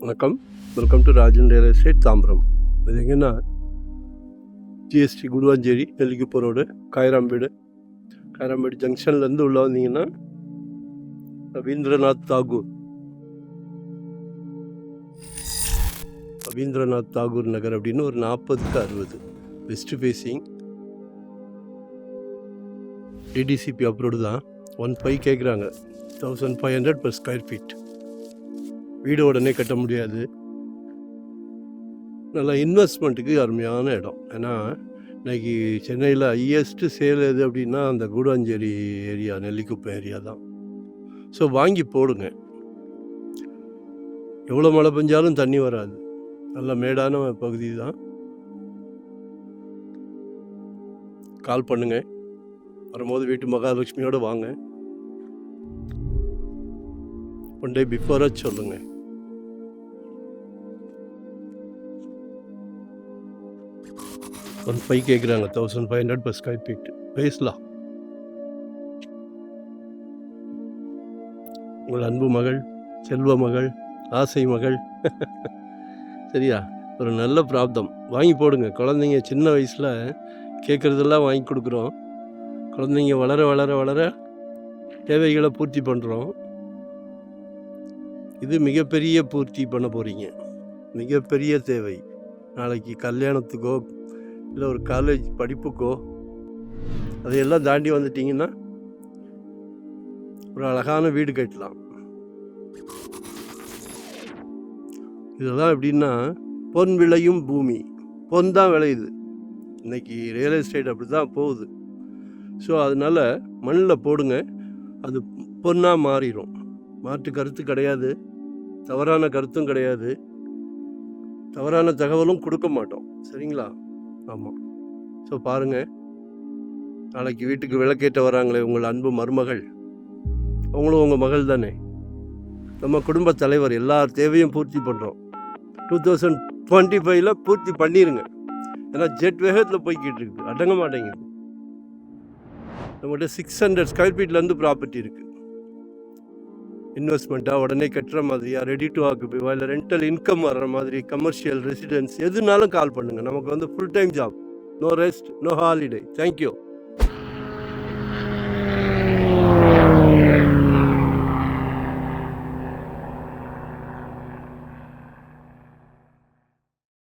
வணக்கம். Welcome to Rajan real estate Tambaram. இது எங்கன்னா ஜிஎஸ்டி குருவாஞ்சேரி நெல்லிக்குப்பம் ரோடு காயராம்பேடு ஜங்ஷன்லேருந்து உள்ளே வந்தீங்கன்னா ரவீந்திரநாத் தாகூர் நகர் அப்படின்னு ஒரு 40க்கு 60 வெஸ்ட் ஃபேஸிங் டிடிசிபி அப்ரோடு தான். 1.5 கேட்குறாங்க. 1500 per ஸ்கொயர் ஃபீட். வீடு உடனே கட்ட முடியாது. நல்லா இன்வெஸ்ட்மெண்ட்டுக்கு அருமையான இடம். ஏன்னா இன்றைக்கி சென்னையில் ஹையஸ்ட்டு சேல் எது அப்படின்னா அந்த கூடாஞ்சேரி ஏரியா, நெல்லிக்குப்பம் ஏரியா தான். ஸோ வாங்கி போடுங்க. எவ்வளோ மழை பெஞ்சாலும் தண்ணி வராது. நல்ல மேடான பகுதி தான். கால் பண்ணுங்க. வரும்போது வீட்டு மகாலட்சுமியோடு வாங்க. ஒன் டே பிஃபோராக சொல்லுங்கள். ஒன் 5 கேட்குறாங்க. 1500 per ஸ்கொயர் ஃபீட். பேசலாம். உங்கள் அன்பு மகள், செல்வ மகள், ஆசை மகள். சரியா? ஒரு நல்ல பிராப்தம். வாங்கி போடுங்க. குழந்தைங்க சின்ன வயசில் கேட்குறதெல்லாம் வாங்கி கொடுக்குறோம். குழந்தைங்க வளர வளர வளர தேவைகளை பூர்த்தி பண்ணுறோம். இது மிகப்பெரிய பூர்த்தி பண்ண போகிறீங்க. மிகப்பெரிய தேவை. நாளைக்கு கல்யாணத்துக்கோ இல்லை ஒரு காலேஜ் படிப்புக்கோ அதையெல்லாம் தாண்டி வந்துட்டிங்கன்னா ஒரு அழகான வீடு கட்டலாம். இதெல்லாம் எப்படின்னா பொன் விளையும் பூமி. பொன் தான் விளையுது. இன்றைக்கி ரியல் எஸ்டேட் அப்படி தான் போகுது. ஸோ அதனால் மண்ணில் போடுங்க. அது பொன்னாக மாறிடும். மாற்று கருத்து கிடையாது. தவறான கருத்தும் கிடையாது. தவறான தகவலும் கொடுக்க மாட்டோம். சரிங்களா? ஆமாம். ஸோ பாருங்கள். நாளைக்கு வீட்டுக்கு விளக்கேற்ற வராங்களே உங்கள் அன்பு மருமகள், அவங்களும் உங்கள் மகள் தானே. நம்ம குடும்ப தலைவர். எல்லார் தேவையும் பூர்த்தி பண்ணுறோம். 2025 பூர்த்தி பண்ணிடுங்க. ஏன்னா ஜெட் வேகத்தில் போய்கிட்டு இருக்குது. அடங்க மாட்டேங்குது. நம்மகிட்ட 600 ஸ்கொயர் ஃபீட்லேருந்து ப்ராப்பர்ட்டி இருக்குது. இன்வெஸ்ட்மெண்ட்டாக உடனே கட்டுற மாதிரியா, ரெடி டு ஆக்குபைவா, இல்லை ரெண்டல் இன்கம் வர்ற மாதிரி, கமர்ஷியல் ரெசிடென்ஸ் எதுனாலும் கால் பண்ணுங்கள். நமக்கு full time job. No rest, no holiday. Thank you.